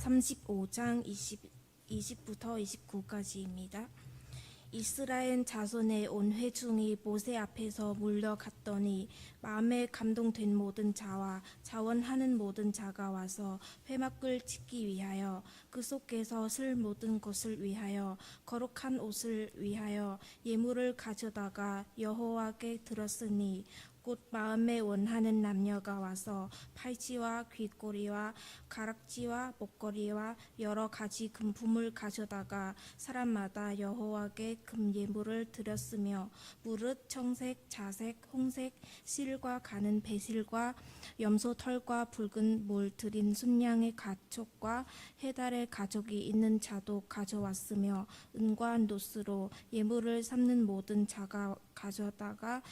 35장 20부터 29까지입니다. 이스라엘 자손의 온 회중이 모세 앞에서 몰려갔더니 마음에 감동된 모든 자와 자원하는 모든 자가 와서 회막을 짓기 위하여 그 속에서 쓸 모든 것을 위하여 거룩한 옷을 위하여 예물을 가져다가 여호와께 드렸으니 곧 마음에 원하는 남녀가 와서 팔찌와 귀꼬리와 가락지와 목걸이와 여러 가지 금품을 가져다가 사람마다 여호와께 금예물을 드렸으며 무릇 청색, 자색, 홍색, 실과 가는 배실과 염소털과 붉은 몰 들인 순양의 가축과 해달의 가죽이 있는 자도 가져왔으며 은과 노스로 예물을 삼는 모든 자가 가져다가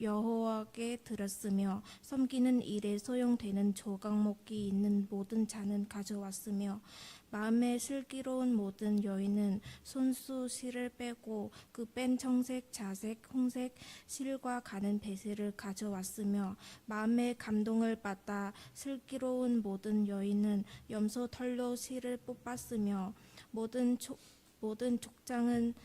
여호와께 드렸으며 섬기는 일에 소용되는 조각목이 있는 모든 자는 가져왔으며 마음에 슬기로운 모든 여인은 손수 실을 빼고 그 뺀 청색, 자색, 홍색 실과 가는 배실을 가져왔으며 마음에 감동을 받아 슬기로운 모든 여인은 염소 털로 실을 뽑았으며 모든 족장은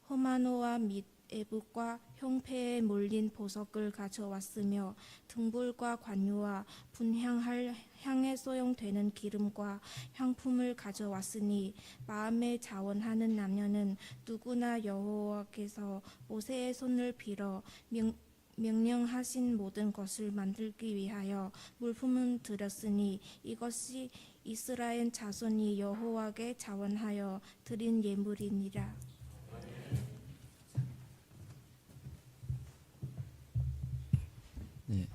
호마노와 및 애북과 형패에 몰린 보석을 가져왔으며 등불과 관유와 분향할 향에 소용되는 기름과 향품을 가져왔으니 마음에 자원하는 남녀는 누구나 여호와께서 모세의 손을 빌어 명령하신 모든 것을 만들기 위하여 물품을 드렸으니 이것이 이스라엘 자손이 여호와께 자원하여 드린 예물이니라. 네,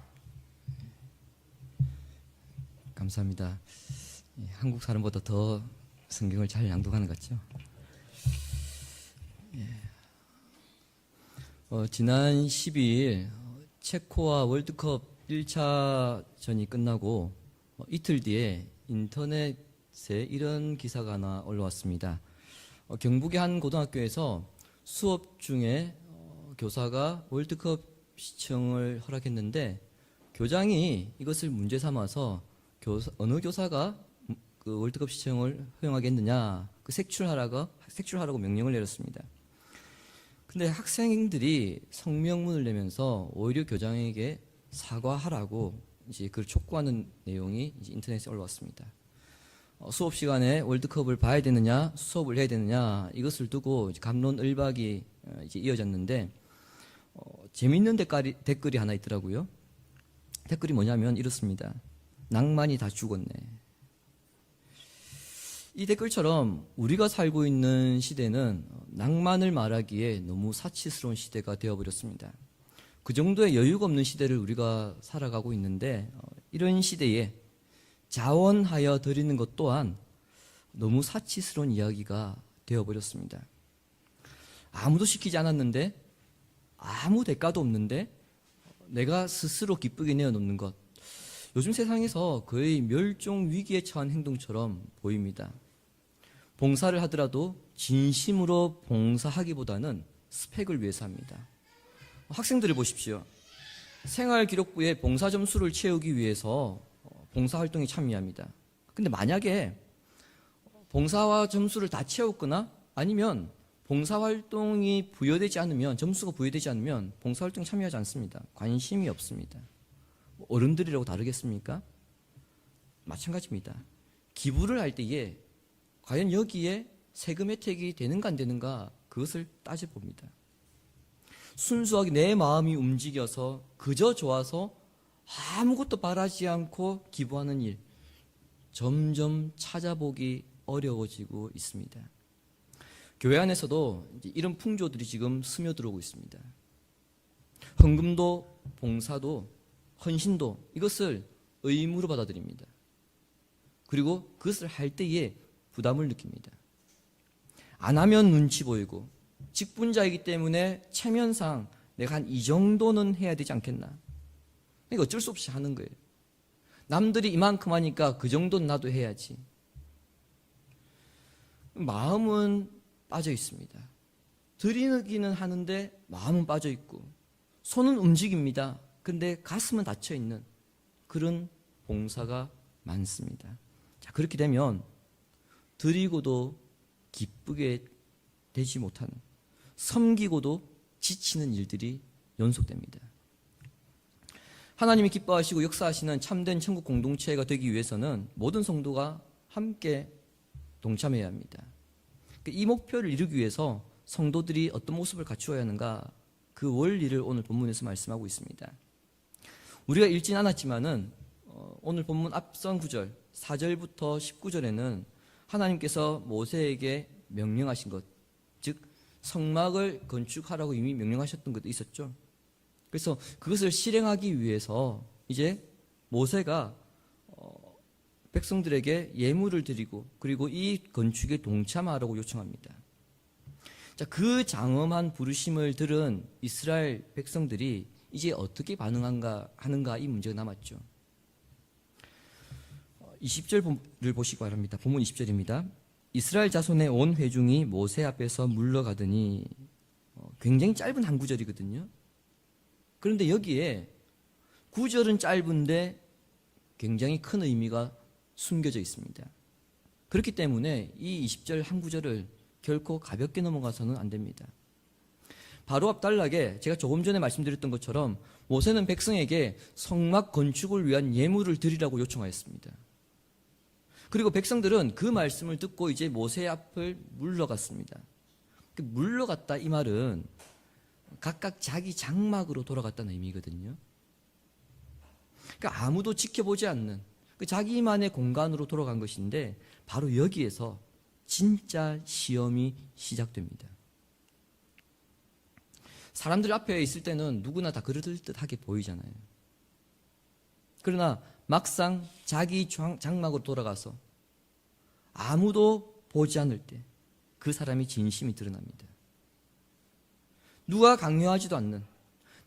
감사합니다. 한국 사람보다 더 성경을 잘 낭독하는 것 같죠? 지난 12일 체코와 월드컵 1차전이 끝나고 이틀 뒤에 인터넷에 이런 기사가 하나 올라왔습니다. 경북의 한 고등학교에서 수업 중에 교사가 월드컵 시청을 허락했는데 교장이 이것을 문제 삼아서 어느 교사가 그 월드컵 시청을 허용하겠느냐 색출하라고 명령을 내렸습니다. 근데 학생들이 성명문을 내면서 오히려 교장에게 사과하라고 이제 그걸 촉구하는 내용이 이제 인터넷에 올라왔습니다. 수업 시간에 월드컵을 봐야 되느냐 수업을 해야 되느냐 이것을 두고 이제 갑론을박이 이제 이어졌는데 재밌는 댓글이 하나 있더라고요. 댓글이 뭐냐면 이렇습니다. 낭만이 다 죽었네. 이 댓글처럼 우리가 살고 있는 시대는 낭만을 말하기에 너무 사치스러운 시대가 되어버렸습니다. 그 정도의 여유가 없는 시대를 우리가 살아가고 있는데 이런 시대에 자원하여 드리는 것 또한 너무 사치스러운 이야기가 되어버렸습니다. 아무도 시키지 않았는데 아무 대가도 없는데 내가 스스로 기쁘게 내어놓는 것, 요즘 세상에서 거의 멸종 위기에 처한 행동처럼 보입니다. 봉사를 하더라도 진심으로 봉사하기보다는 스펙을 위해서 합니다. 학생들을 보십시오. 생활기록부에 봉사 점수를 채우기 위해서 봉사활동에 참여합니다. 근데 만약에 봉사와 점수를 다 채웠거나 아니면 봉사활동이 부여되지 않으면, 점수가 부여되지 않으면 봉사활동에 참여하지 않습니다. 관심이 없습니다. 어른들이라고 다르겠습니까? 마찬가지입니다. 기부를 할 때에 과연 여기에 세금 혜택이 되는가 안 되는가 그것을 따져봅니다. 순수하게 내 마음이 움직여서 그저 좋아서 아무것도 바라지 않고 기부하는 일, 점점 찾아보기 어려워지고 있습니다. 교회 안에서도 이런 풍조들이 지금 스며들어오고 있습니다. 헌금도 봉사도 헌신도 이것을 의무로 받아들입니다. 그리고 그것을 할 때에 부담을 느낍니다. 안 하면 눈치 보이고 직분자이기 때문에 체면상 내가 한 이 정도는 해야 되지 않겠나. 그러니까 어쩔 수 없이 하는 거예요. 남들이 이만큼 하니까 그 정도는 나도 해야지. 마음은 빠져 있습니다. 드리기는 하는데 마음은 빠져 있고 손은 움직입니다. 근데 가슴은 닫혀 있는 그런 봉사가 많습니다. 자, 그렇게 되면 드리고도 기쁘게 되지 못하는, 섬기고도 지치는 일들이 연속됩니다. 하나님이 기뻐하시고 역사하시는 참된 천국 공동체가 되기 위해서는 모든 성도가 함께 동참해야 합니다. 이 목표를 이루기 위해서 성도들이 어떤 모습을 갖추어야 하는가, 그 원리를 오늘 본문에서 말씀하고 있습니다. 우리가 읽진 않았지만은 오늘 본문 앞선 구절 4절부터 19절에는 하나님께서 모세에게 명령하신 것, 즉 성막을 건축하라고 이미 명령하셨던 것도 있었죠. 그래서 그것을 실행하기 위해서 이제 모세가 백성들에게 예물을 드리고 그리고 이 건축에 동참하라고 요청합니다. 자, 그 장엄한 부르심을 들은 이스라엘 백성들이 이제 어떻게 하는가 이 문제가 남았죠. 20절을 보시기 바랍니다. 본문 20절입니다. 이스라엘 자손의 온 회중이 모세 앞에서 물러가더니, 굉장히 짧은 한 구절이거든요. 그런데 여기에 구절은 짧은데 굉장히 큰 의미가 숨겨져 있습니다. 그렇기 때문에 이 20절 한 구절을 결코 가볍게 넘어가서는 안 됩니다. 바로 앞단락에 제가 조금 전에 말씀드렸던 것처럼 모세는 백성에게 성막 건축을 위한 예물을 드리라고 요청하였습니다. 그리고 백성들은 그 말씀을 듣고 이제 모세 앞을 물러갔습니다. 물러갔다 이 말은 각각 자기 장막으로 돌아갔다는 의미거든요. 그러니까 아무도 지켜보지 않는 자기만의 공간으로 돌아간 것인데, 바로 여기에서 진짜 시험이 시작됩니다. 사람들 앞에 있을 때는 누구나 다 그럴듯하게 보이잖아요. 그러나 막상 자기 장막으로 돌아가서 아무도 보지 않을 때 그 사람이 진심이 드러납니다. 누가 강요하지도 않는,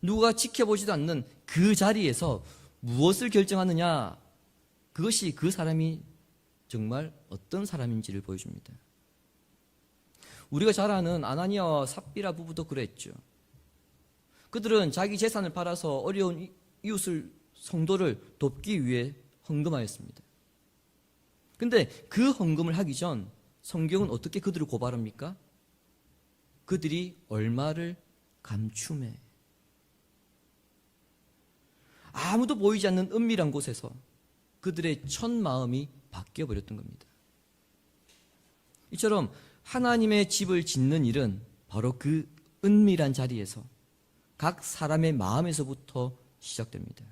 누가 지켜보지도 않는 그 자리에서 무엇을 결정하느냐, 그것이 그 사람이 정말 어떤 사람인지를 보여줍니다. 우리가 잘 아는 아나니아와 삽비라 부부도 그랬죠. 그들은 자기 재산을 팔아서 어려운 이웃을, 성도를 돕기 위해 헌금하였습니다. 근데 그 헌금을 하기 전 성경은 어떻게 그들을 고발합니까? 그들이 얼마를 감춤해. 아무도 보이지 않는 은밀한 곳에서 그들의 첫 마음이 바뀌어버렸던 겁니다. 이처럼 하나님의 집을 짓는 일은 바로 그 은밀한 자리에서 각 사람의 마음에서부터 시작됩니다.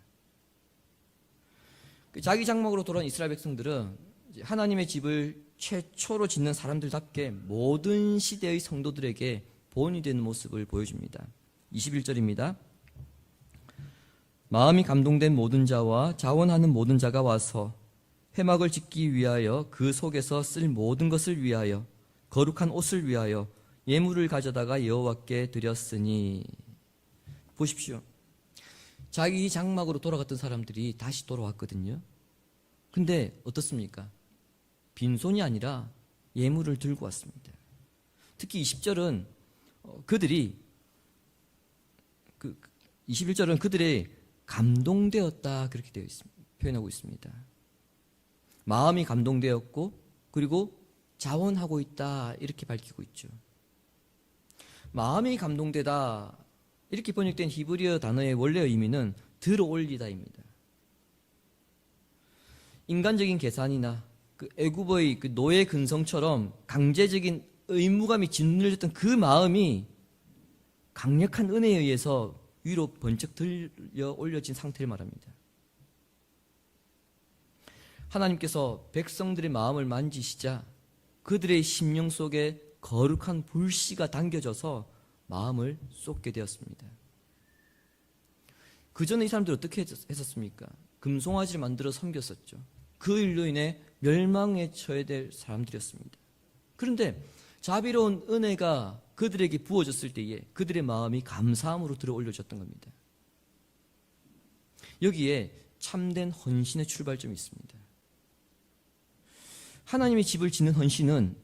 자기 장막으로 돌아온 이스라엘 백성들은 하나님의 집을 최초로 짓는 사람들답게 모든 시대의 성도들에게 본이 되는 모습을 보여줍니다. 21절입니다. 마음이 감동된 모든 자와 자원하는 모든 자가 와서 회막을 짓기 위하여 그 속에서 쓸 모든 것을 위하여 거룩한 옷을 위하여 예물을 가져다가 여호와께 드렸으니. 보십시오. 자기 장막으로 돌아갔던 사람들이 다시 돌아왔거든요. 근데 어떻습니까? 빈손이 아니라 예물을 들고 왔습니다. 특히 20절은 그들이 21절은 그들의 감동되었다 그렇게 되어 있습니다. 표현하고 있습니다. 마음이 감동되었고 그리고 자원하고 있다 이렇게 밝히고 있죠. 마음이 감동되다 이렇게 번역된 히브리어 단어의 원래 의미는 들어올리다입니다. 인간적인 계산이나 애굽의 노예 근성처럼 강제적인 의무감이 짓눌렸던 그 마음이 강력한 은혜에 의해서 위로 번쩍 들려 올려진 상태를 말합니다. 하나님께서 백성들의 마음을 만지시자 그들의 심령 속에 거룩한 불씨가 당겨져서 마음을 쏟게 되었습니다. 그 전에 이 사람들이 어떻게 했었습니까? 금송아지를 만들어 섬겼었죠. 그 일로 인해 멸망에 처해될 사람들이었습니다. 그런데 자비로운 은혜가 그들에게 부어졌을 때에 그들의 마음이 감사함으로 들어 올려졌던 겁니다. 여기에 참된 헌신의 출발점이 있습니다. 하나님의 집을 짓는 헌신은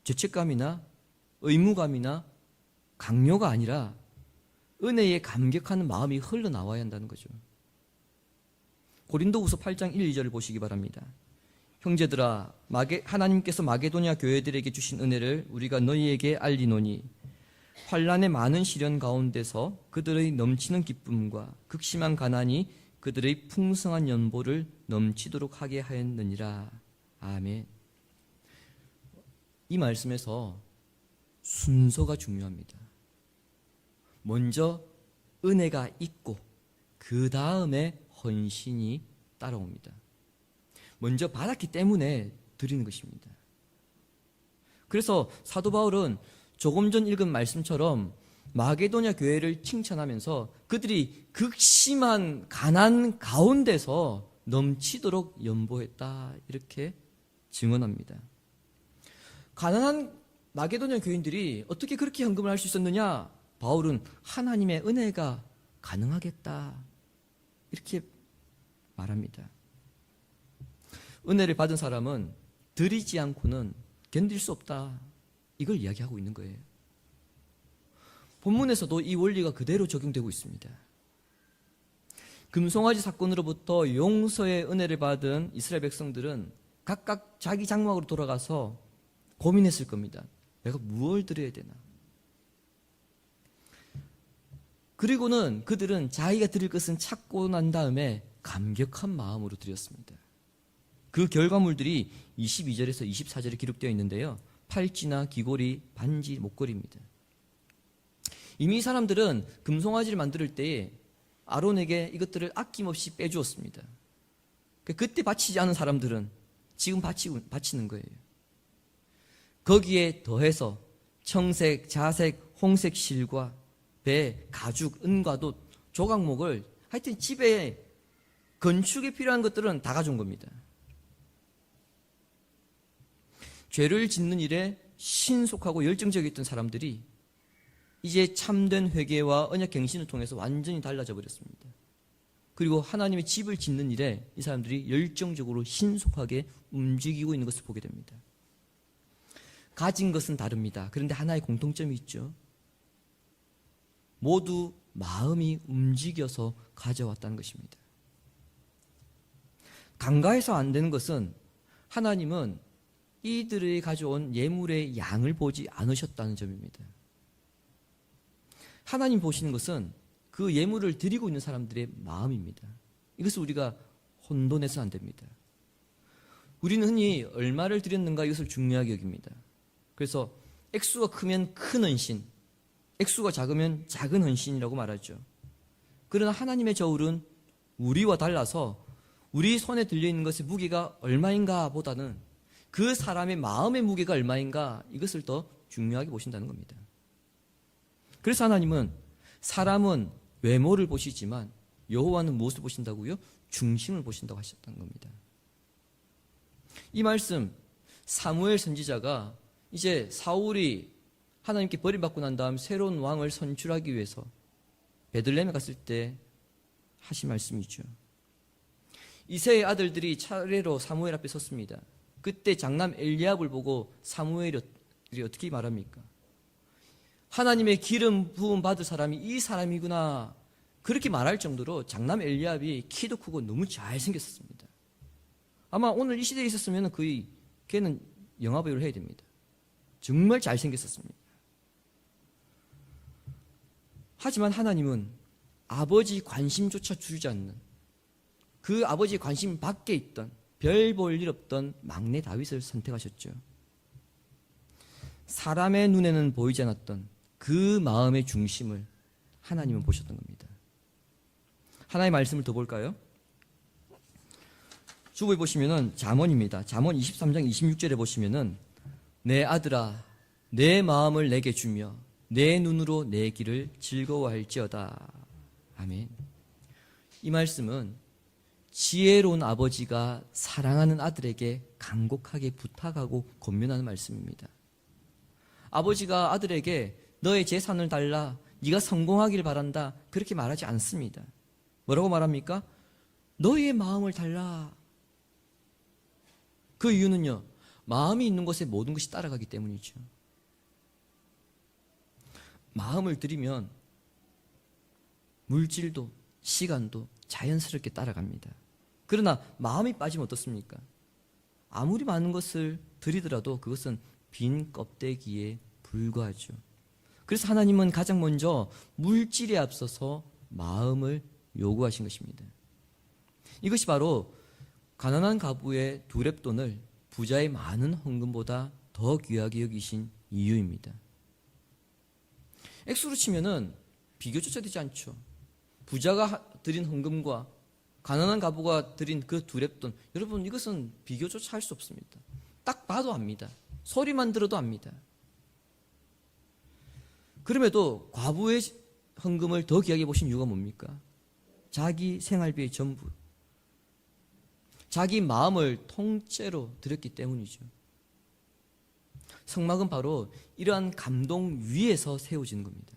죄책감이나 의무감이나 강요가 아니라 은혜에 감격하는 마음이 흘러나와야 한다는 거죠. 고린도후서 8장 1, 2절을 보시기 바랍니다. 형제들아, 하나님께서 마게도냐 교회들에게 주신 은혜를 우리가 너희에게 알리노니 환난의 많은 시련 가운데서 그들의 넘치는 기쁨과 극심한 가난이 그들의 풍성한 연보를 넘치도록 하게 하였느니라. 아멘. 이 말씀에서 순서가 중요합니다. 먼저 은혜가 있고 그 다음에 헌신이 따라옵니다. 먼저 받았기 때문에 드리는 것입니다. 그래서 사도 바울은 조금 전 읽은 말씀처럼 마게도냐 교회를 칭찬하면서 그들이 극심한 가난 가운데서 넘치도록 연보했다, 이렇게 증언합니다. 가난한 마게도냐 교인들이 어떻게 그렇게 헌금을 할 수 있었느냐? 바울은 하나님의 은혜가 가능하겠다, 이렇게 말합니다. 은혜를 받은 사람은 드리지 않고는 견딜 수 없다, 이걸 이야기하고 있는 거예요. 본문에서도 이 원리가 그대로 적용되고 있습니다. 금송아지 사건으로부터 용서의 은혜를 받은 이스라엘 백성들은 각각 자기 장막으로 돌아가서 고민했을 겁니다. 내가 무엇을 드려야 되나? 그리고는 그들은 자기가 드릴 것은 찾고 난 다음에 감격한 마음으로 드렸습니다. 그 결과물들이 22절에서 24절에 기록되어 있는데요. 팔찌나 귀걸이, 반지, 목걸이입니다. 이미 이 사람들은 금송아지를 만들 때에 아론에게 이것들을 아낌없이 빼주었습니다. 그때 바치지 않은 사람들은 지금 바치는 거예요. 거기에 더해서 청색, 자색, 홍색 실과 배, 가죽, 은과도 조각목을, 하여튼 집에 건축에 필요한 것들은 다 가져온 겁니다. 죄를 짓는 일에 신속하고 열정적이었던 사람들이 이제 참된 회개와 언약 갱신을 통해서 완전히 달라져 버렸습니다. 그리고 하나님의 집을 짓는 일에 이 사람들이 열정적으로 신속하게 움직이고 있는 것을 보게 됩니다. 가진 것은 다릅니다. 그런데 하나의 공통점이 있죠. 모두 마음이 움직여서 가져왔다는 것입니다. 간과해서 안 되는 것은 하나님은 이들이 가져온 예물의 양을 보지 않으셨다는 점입니다. 하나님 보시는 것은 그 예물을 드리고 있는 사람들의 마음입니다. 이것을 우리가 혼돈해서 안 됩니다. 우리는 흔히 얼마를 드렸는가, 이것을 중요하게 여깁니다. 그래서 액수가 크면 큰 헌신, 액수가 작으면 작은 헌신이라고 말하죠. 그러나 하나님의 저울은 우리와 달라서 우리 손에 들려있는 것의 무게가 얼마인가 보다는 그 사람의 마음의 무게가 얼마인가, 이것을 더 중요하게 보신다는 겁니다. 그래서 하나님은 사람은 외모를 보시지만 여호와는 무엇을 보신다고요? 중심을 보신다고 하셨다는 겁니다. 이 말씀, 사무엘 선지자가 이제 사울이 하나님께 버림받고 난 다음 새로운 왕을 선출하기 위해서 베들레헴에 갔을 때 하신 말씀이죠. 이새의 아들들이 차례로 사무엘 앞에 섰습니다. 그때 장남 엘리압을 보고 사무엘이 어떻게 말합니까? 하나님의 기름 부음 받을 사람이 이 사람이구나, 그렇게 말할 정도로 장남 엘리압이 키도 크고 너무 잘생겼었습니다. 아마 오늘 이 시대에 있었으면 걔는 영화배우를 해야 됩니다. 정말 잘생겼었습니다. 하지만 하나님은 아버지 관심조차 주지 않는, 그 아버지의 관심 밖에 있던, 별 볼 일 없던 막내 다윗을 선택하셨죠. 사람의 눈에는 보이지 않았던 그 마음의 중심을 하나님은 보셨던 겁니다. 하나의 말씀을 더 볼까요? 주보에 보시면은 잠언입니다. 잠언 23장 26절에 보시면은 내 아들아 내 마음을 내게 주며 내 눈으로 내 길을 즐거워할지어다. 아멘. 이 말씀은 지혜로운 아버지가 사랑하는 아들에게 간곡하게 부탁하고 권면하는 말씀입니다. 아버지가 아들에게 너의 재산을 달라, 네가 성공하길 바란다, 그렇게 말하지 않습니다. 뭐라고 말합니까? 너의 마음을 달라. 그 이유는요, 마음이 있는 곳에 모든 것이 따라가기 때문이죠. 마음을 들이면 물질도 시간도 자연스럽게 따라갑니다. 그러나 마음이 빠지면 어떻습니까? 아무리 많은 것을 드리더라도 그것은 빈 껍데기에 불과하죠. 그래서 하나님은 가장 먼저 물질에 앞서서 마음을 요구하신 것입니다. 이것이 바로 가난한 가부의 두 렙돈을 부자의 많은 헌금보다 더 귀하게 여기신 이유입니다. 액수로 치면은 비교조차 되지 않죠. 부자가 드린 헌금과 가난한 가부가 드린 그 두 렙돈, 여러분 이것은 비교조차 할 수 없습니다. 딱 봐도 압니다. 소리만 들어도 압니다. 그럼에도 과부의 헌금을 더 귀하게 보신 이유가 뭡니까? 자기 생활비의 전부, 자기 마음을 통째로 드렸기 때문이죠. 성막은 바로 이러한 감동 위에서 세워지는 겁니다.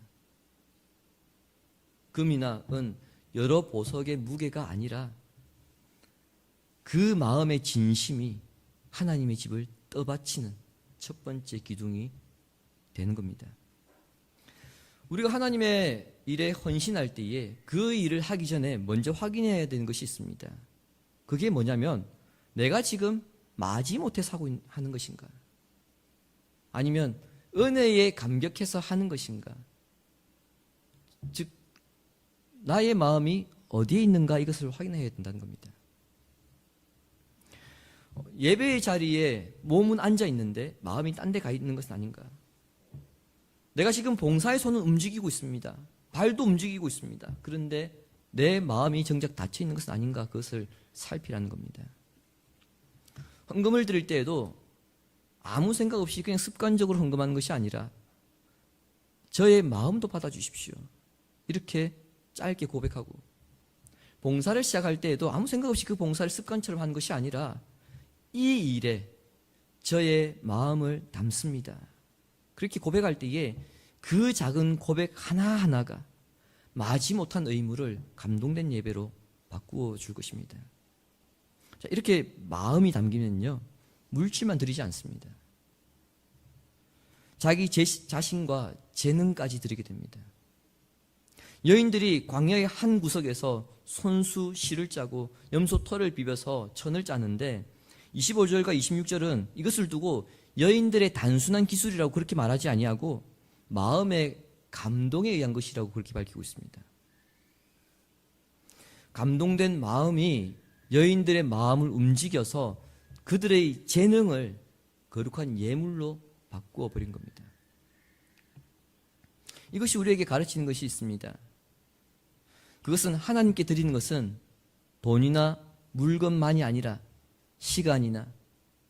금이나 은, 여러 보석의 무게가 아니라 그 마음의 진심이 하나님의 집을 떠받치는 첫 번째 기둥이 되는 겁니다. 우리가 하나님의 일에 헌신할 때에 그 일을 하기 전에 먼저 확인해야 되는 것이 있습니다. 그게 뭐냐면 내가 지금 마지못해서 하는 것인가? 아니면 은혜에 감격해서 하는 것인가? 즉 나의 마음이 어디에 있는가 이것을 확인해야 된다는 겁니다. 예배의 자리에 몸은 앉아 있는데 마음이 딴 데 가 있는 것은 아닌가? 내가 지금 봉사의 손은 움직이고 있습니다. 발도 움직이고 있습니다. 그런데 내 마음이 정작 닫혀 있는 것은 아닌가? 그것을 살피라는 겁니다. 헌금을 드릴 때에도 아무 생각 없이 그냥 습관적으로 헌금하는 것이 아니라 저의 마음도 받아주십시오. 이렇게 짧게 고백하고, 봉사를 시작할 때에도 아무 생각 없이 그 봉사를 습관처럼 하는 것이 아니라 이 일에 저의 마음을 담습니다. 그렇게 고백할 때에 그 작은 고백 하나하나가 마지못한 의무를 감동된 예배로 바꾸어 줄 것입니다. 자, 이렇게 마음이 담기면요, 물질만 드리지 않습니다. 자기 자신과 재능까지 드리게 됩니다. 여인들이 광야의 한 구석에서 손수 실을 짜고 염소 털을 비벼서 천을 짜는데 25절과 26절은 이것을 두고 여인들의 단순한 기술이라고 그렇게 말하지 아니하고 마음의 감동에 의한 것이라고 그렇게 밝히고 있습니다. 감동된 마음이 여인들의 마음을 움직여서 그들의 재능을 거룩한 예물로 바꾸어 버린 겁니다. 이것이 우리에게 가르치는 것이 있습니다. 그것은 하나님께 드리는 것은 돈이나 물건만이 아니라 시간이나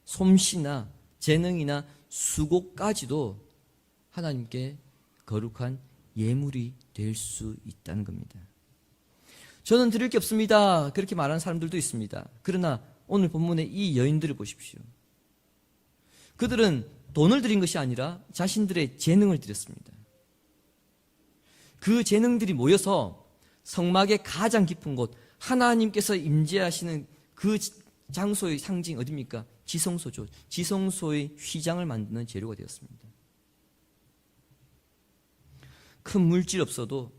솜씨나 재능이나 수고까지도 하나님께 거룩한 예물이 될 수 있다는 겁니다. 저는 드릴 게 없습니다. 그렇게 말하는 사람들도 있습니다. 그러나 오늘 본문의 이 여인들을 보십시오. 그들은 돈을 드린 것이 아니라 자신들의 재능을 드렸습니다. 그 재능들이 모여서 성막의 가장 깊은 곳, 하나님께서 임재하시는 그 장소의 상징 어디입니까? 지성소죠. 지성소의 휘장을 만드는 재료가 되었습니다. 큰 물질 없어도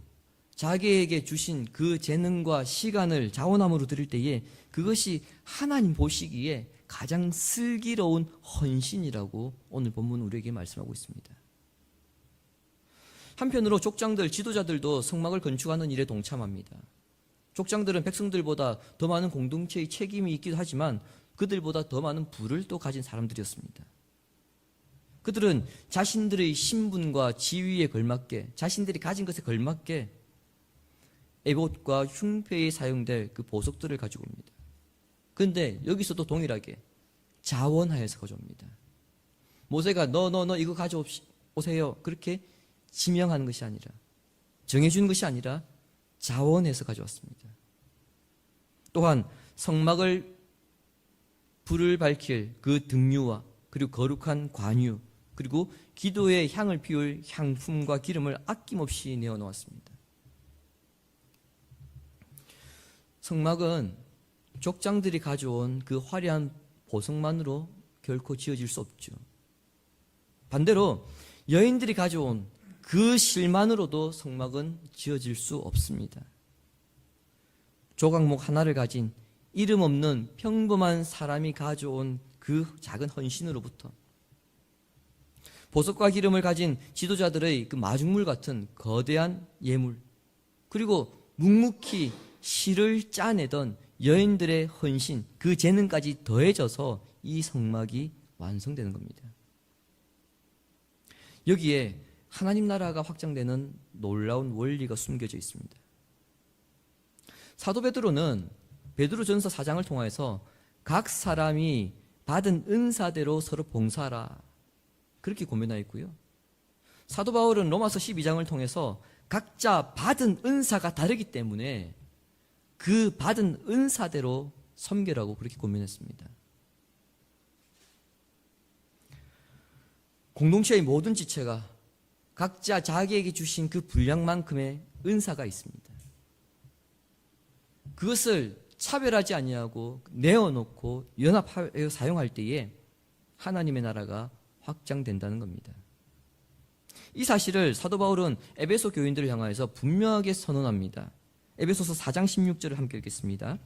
자기에게 주신 그 재능과 시간을 자원함으로 드릴 때에 그것이 하나님 보시기에 가장 슬기로운 헌신이라고 오늘 본문 우리에게 말씀하고 있습니다. 한편으로 족장들, 지도자들도 성막을 건축하는 일에 동참합니다. 족장들은 백성들보다 더 많은 공동체의 책임이 있기도 하지만 그들보다 더 많은 부를 또 가진 사람들이었습니다. 그들은 자신들의 신분과 지위에 걸맞게, 자신들이 가진 것에 걸맞게 에봇과 흉패에 사용될 그 보석들을 가지고 옵니다. 그런데 여기서도 동일하게 자원하여서 가져옵니다. 모세가 너 이거 가져오세요. 그렇게 지명하는 것이 아니라, 정해주는 것이 아니라 자원해서 가져왔습니다. 또한 성막을 불을 밝힐 그 등유와 그리고 거룩한 관유, 그리고 기도의 향을 피울 향품과 기름을 아낌없이 내어놓았습니다. 성막은 족장들이 가져온 그 화려한 보석만으로 결코 지어질 수 없죠. 반대로 여인들이 가져온 그 실만으로도 성막은 지어질 수 없습니다. 조각목 하나를 가진 이름 없는 평범한 사람이 가져온 그 작은 헌신으로부터 보석과 기름을 가진 지도자들의 그 마중물 같은 거대한 예물, 그리고 묵묵히 실을 짜내던 여인들의 헌신, 그 재능까지 더해져서 이 성막이 완성되는 겁니다. 여기에 하나님 나라가 확장되는 놀라운 원리가 숨겨져 있습니다. 사도 베드로는 베드로전서 4장을 통해서 각 사람이 받은 은사대로 서로 봉사하라, 그렇게 고면하였고요. 사도 바울은 로마서 12장을 통해서 각자 받은 은사가 다르기 때문에 그 받은 은사대로 섬기라고 그렇게 고면했습니다. 공동체의 모든 지체가 각자 자기에게 주신 그 분량만큼의 은사가 있습니다. 그것을 차별하지 아니하고 내어놓고 연합하여 사용할 때에 하나님의 나라가 확장된다는 겁니다. 이 사실을 사도 바울은 에베소 교인들을 향하여서 분명하게 선언합니다. 에베소서 4장 16절을 함께 읽겠습니다.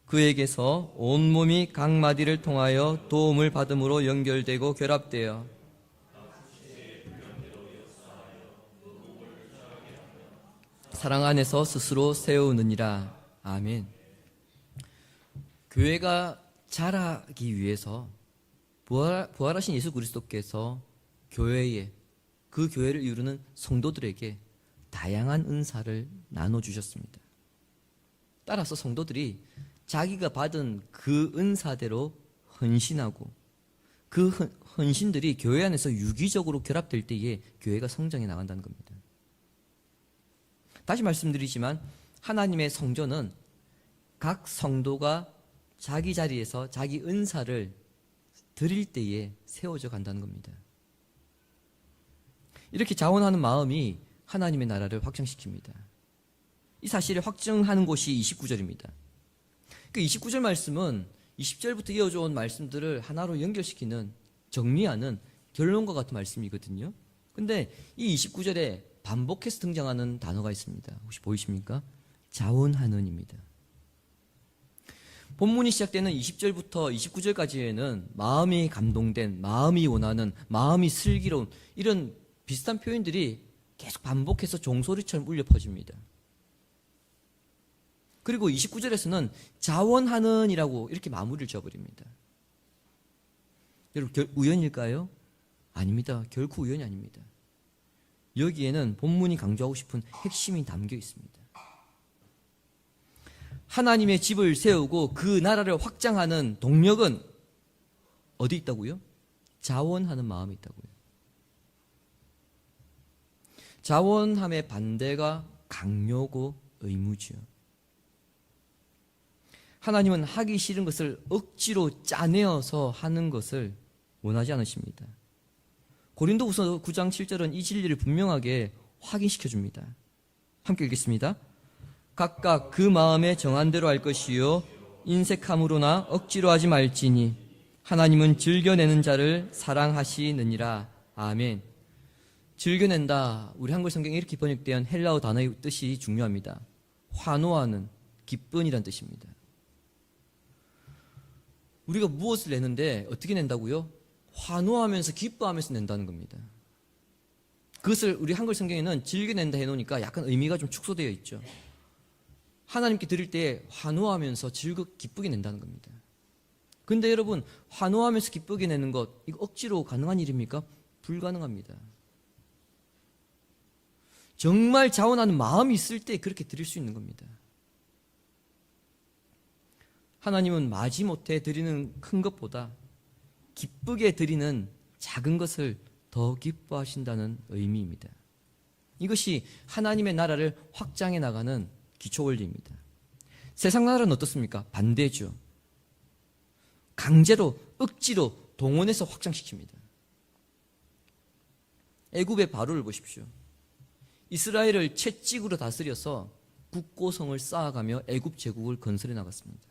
그에게서 온몸이 각 마디를 통하여 도움을 받음으로 연결되고 결합되어 사랑 안에서 스스로 세우느니라. 아멘. 교회가 자라기 위해서 부활하신 예수 그리스도께서 교회에, 그 교회를 이루는 성도들에게 다양한 은사를 나눠주셨습니다. 따라서 성도들이 자기가 받은 그 은사대로 헌신하고 그 헌신들이 교회 안에서 유기적으로 결합될 때에 교회가 성장해 나간다는 겁니다. 다시 말씀드리지만 하나님의 성전은 각 성도가 자기 자리에서 자기 은사를 드릴 때에 세워져 간다는 겁니다. 이렇게 자원하는 마음이 하나님의 나라를 확장시킵니다. 이 사실을 확증하는 곳이 29절입니다. 그 29절 말씀은 20절부터 이어져 온 말씀들을 하나로 연결시키는, 정리하는 결론과 같은 말씀이거든요. 근데 이 29절에 반복해서 등장하는 단어가 있습니다. 혹시 보이십니까? 자원하는입니다. 본문이 시작되는 20절부터 29절까지에는 마음이 감동된, 마음이 원하는, 마음이 슬기로운 이런 비슷한 표현들이 계속 반복해서 종소리처럼 울려 퍼집니다. 그리고 29절에서는 자원하는이라고 이렇게 마무리를 지어버립니다. 여러분, 우연일까요? 아닙니다. 결코 우연이 아닙니다. 여기에는 본문이 강조하고 싶은 핵심이 담겨 있습니다. 하나님의 집을 세우고 그 나라를 확장하는 동력은 어디 있다고요? 자원하는 마음이 있다고요. 자원함의 반대가 강요고 의무지요. 하나님은 하기 싫은 것을 억지로 짜내어서 하는 것을 원하지 않으십니다. 고린도후서 9장 7절은 이 진리를 분명하게 확인시켜 줍니다. 함께 읽겠습니다. 각각 그 마음에 정한 대로 할 것이요 인색함으로나 억지로 하지 말지니 하나님은 즐겨내는 자를 사랑하시느니라. 아멘. 즐겨낸다, 우리 한글 성경에 이렇게 번역된 헬라어 단어의 뜻이 중요합니다. 환호하는, 기쁨이란 뜻입니다. 우리가 무엇을 내는데 어떻게 낸다고요? 환호하면서 기뻐하면서 낸다는 겁니다. 그것을 우리 한글 성경에는 즐겨낸다 해놓으니까 약간 의미가 좀 축소되어 있죠. 하나님께 드릴 때 환호하면서 기쁘게 낸다는 겁니다. 근데 여러분, 환호하면서 기쁘게 내는 것, 이거 억지로 가능한 일입니까? 불가능합니다. 정말 자원하는 마음이 있을 때 그렇게 드릴 수 있는 겁니다. 하나님은 마지못해 드리는 큰 것보다 기쁘게 드리는 작은 것을 더 기뻐하신다는 의미입니다. 이것이 하나님의 나라를 확장해 나가는 기초 원리입니다. 세상 나라는 어떻습니까? 반대죠. 강제로, 억지로 동원해서 확장시킵니다. 애굽의 바로를 보십시오. 이스라엘을 채찍으로 다스려서 국고성을 쌓아가며 애굽 제국을 건설해 나갔습니다.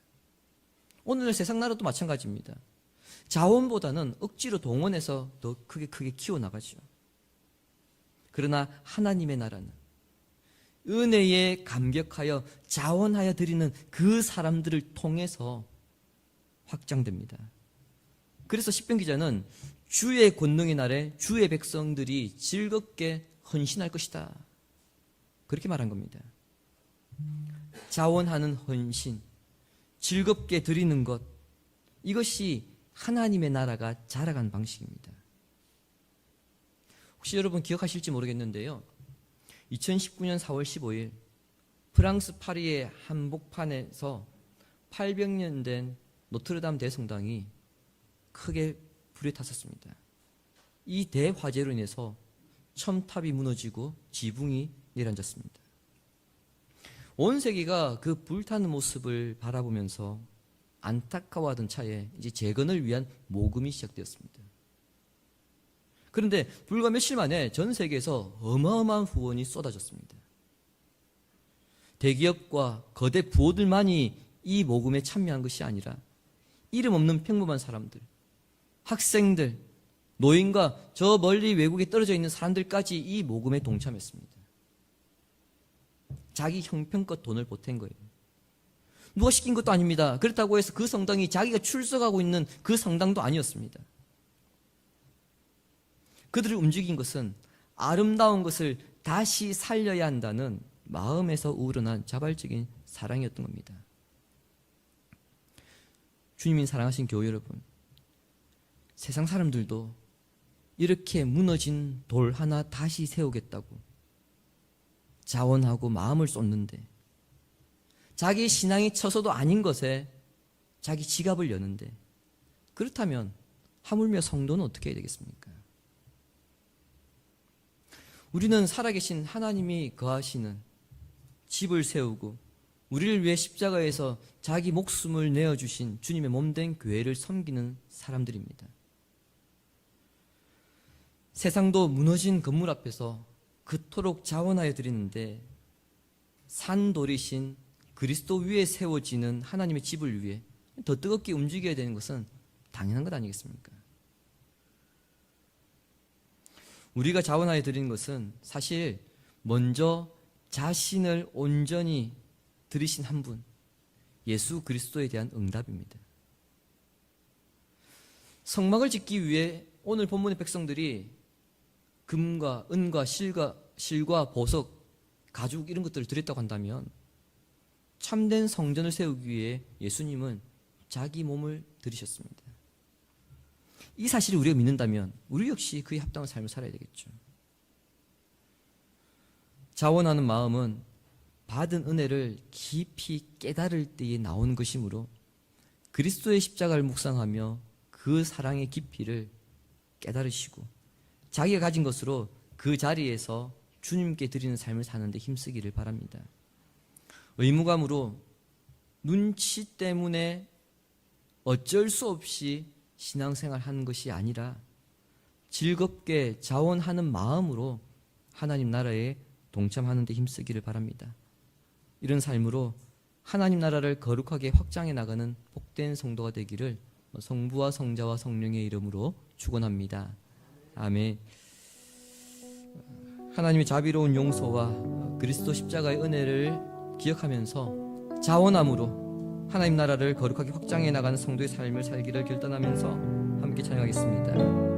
오늘의 세상 나라도 마찬가지입니다. 자원보다는 억지로 동원해서 더 크게 키워나가죠. 그러나 하나님의 나라는 은혜에 감격하여 자원하여 드리는 그 사람들을 통해서 확장됩니다. 그래서 시편 기자는 주의 권능의 날에 주의 백성들이 즐겁게 헌신할 것이다, 그렇게 말한 겁니다. 자원하는 헌신, 즐겁게 드리는 것, 이것이 하나님의 나라가 자라간 방식입니다. 혹시 여러분 기억하실지 모르겠는데요, 2019년 4월 15일 프랑스 파리의 한복판에서 800년 된 노트르담 대성당이 크게 불에 탔었습니다. 이 대화재로 인해서 첨탑이 무너지고 지붕이 내려앉았습니다. 온 세계가 그 불타는 모습을 바라보면서 안타까워하던 차에 이제 재건을 위한 모금이 시작되었습니다. 그런데 불과 며칠 만에 전 세계에서 어마어마한 후원이 쏟아졌습니다. 대기업과 거대 부호들만이 이 모금에 참여한 것이 아니라 이름 없는 평범한 사람들, 학생들, 노인과 저 멀리 외국에 떨어져 있는 사람들까지 이 모금에 동참했습니다. 자기 형편껏 돈을 보탠 거예요. 누가 시킨 것도 아닙니다. 그렇다고 해서 그 성당이 자기가 출석하고 있는 그 성당도 아니었습니다. 그들을 움직인 것은 아름다운 것을 다시 살려야 한다는 마음에서 우러난 자발적인 사랑이었던 겁니다. 주님이 사랑하신 교회 여러분, 세상 사람들도 이렇게 무너진 돌 하나 다시 세우겠다고 자원하고 마음을 쏟는데, 자기 신앙이 처서도 아닌 것에 자기 지갑을 여는데, 그렇다면 하물며 성도는 어떻게 해야 되겠습니까? 우리는 살아계신 하나님이 거하시는 집을 세우고 우리를 위해 십자가에서 자기 목숨을 내어주신 주님의 몸된 교회를 섬기는 사람들입니다. 세상도 무너진 건물 앞에서 그토록 자원하여 드리는데, 산돌이신 그리스도 위에 세워지는 하나님의 집을 위해 더 뜨겁게 움직여야 되는 것은 당연한 것 아니겠습니까? 우리가 자원하여 드리는 것은 사실 먼저 자신을 온전히 드리신 한 분, 예수 그리스도에 대한 응답입니다. 성막을 짓기 위해 오늘 본문의 백성들이 금과 은과 실과 보석, 가죽 이런 것들을 드렸다고 한다면, 참된 성전을 세우기 위해 예수님은 자기 몸을 드리셨습니다. 이 사실을 우리가 믿는다면 우리 역시 그에 합당한 삶을 살아야 되겠죠. 자원하는 마음은 받은 은혜를 깊이 깨달을 때에 나오는 것이므로 그리스도의 십자가를 묵상하며 그 사랑의 깊이를 깨달으시고 자기가 가진 것으로 그 자리에서 주님께 드리는 삶을 사는 데 힘쓰기를 바랍니다. 의무감으로 눈치 때문에 어쩔 수 없이 신앙생활 하는 것이 아니라 즐겁게 자원하는 마음으로 하나님 나라에 동참하는 데 힘쓰기를 바랍니다. 이런 삶으로 하나님 나라를 거룩하게 확장해 나가는 복된 성도가 되기를 성부와 성자와 성령의 이름으로 축원합니다. 아멘. 하나님의 자비로운 용서와 그리스도 십자가의 은혜를 기억하면서 자원함으로 하나님 나라를 거룩하게 확장해 나가는 성도의 삶을 살기를 결단하면서 함께 찬양하겠습니다.